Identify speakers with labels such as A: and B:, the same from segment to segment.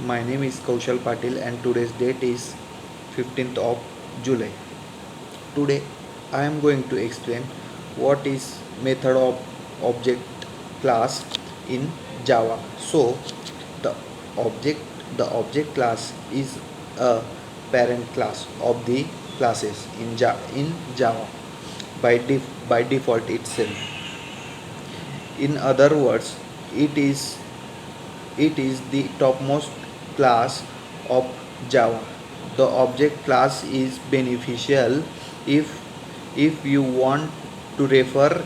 A: My name is Kaushal Patil and today's date is 15th of July. Today I am going to explain what is method of object class in Java. So the object the object class is a parent class of the classes in Java by default itself. In other words, it is it is the topmost class of Java. The object class is beneficial if if you want to refer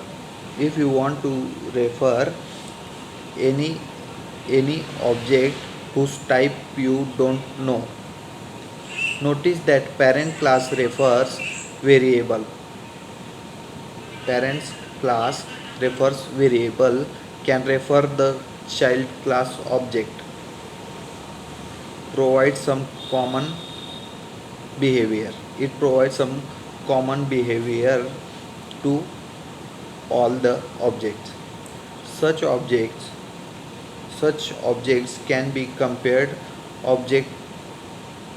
A: if you want to refer any any object whose type you don't know. Notice that parent class refers variable. Parents class refers variable can refer the child class object. Provides some common behavior. It provides some common behavior to all the objects. Such objects such objects object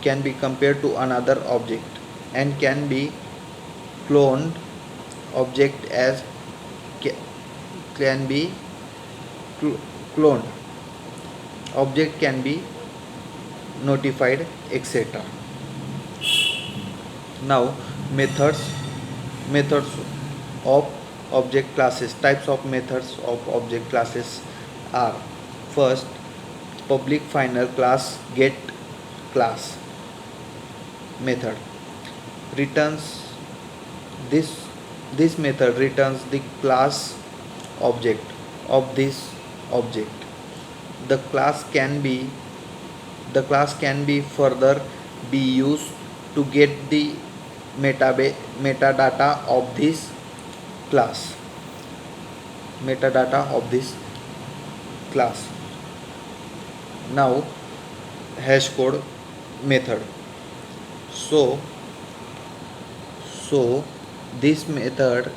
A: can be compared to another object and can be cloned object as can be cloned object can be notified, etc. Now methods of object classes. Types of methods of object classes are: first, public final class get class method returns this this method returns the class object of this object. The class can be further be used to get the metadata of this class metadata of this class. Now hash code method. So so this method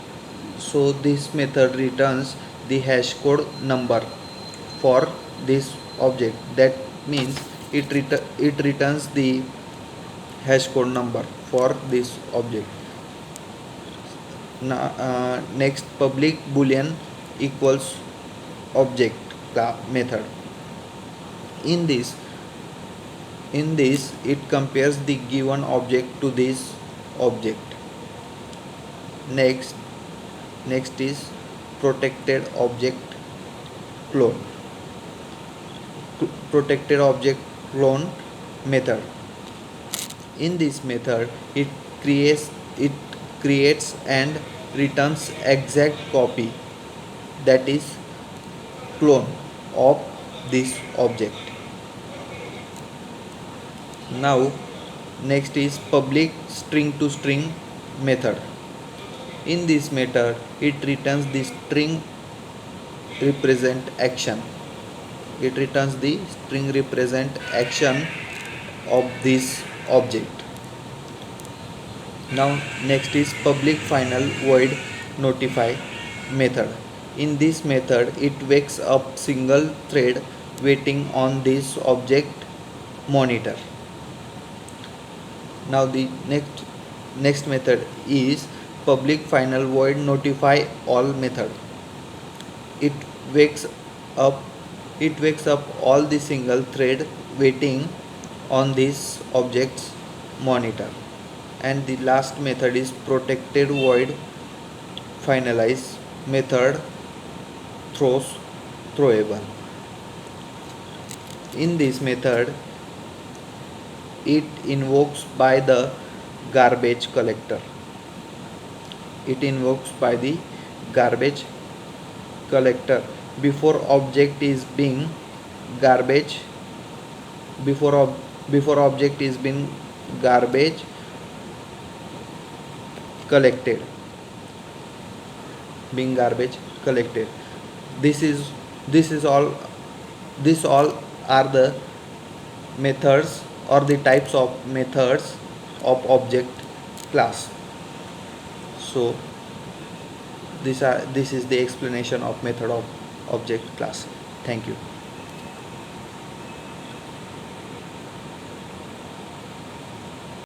A: this method returns the hash code number for this object. That means it returns the hash code number for this object. Now, next, public boolean equals object method. In this it compares the given object to this object. Next is protected object clone. Protected object clone method. In this method it creates and returns exact copy, that is clone of this object. Now next is public string to string method. In this method it returns the string represent action. It returns the string represent action of this object. Now next is public final void notify method. In this method it wakes up single thread waiting on this object monitor. Now the next method is public final void notify all method. It wakes up all the single thread waiting on this object's monitor. And the last method is protected void finalize method throwable. In this method it invokes by the garbage collector. It invokes by the garbage collector before object is being garbage before object is being garbage collected this is all this all are the methods or the types of methods of object class. So this is the explanation of method of object class. Thank you.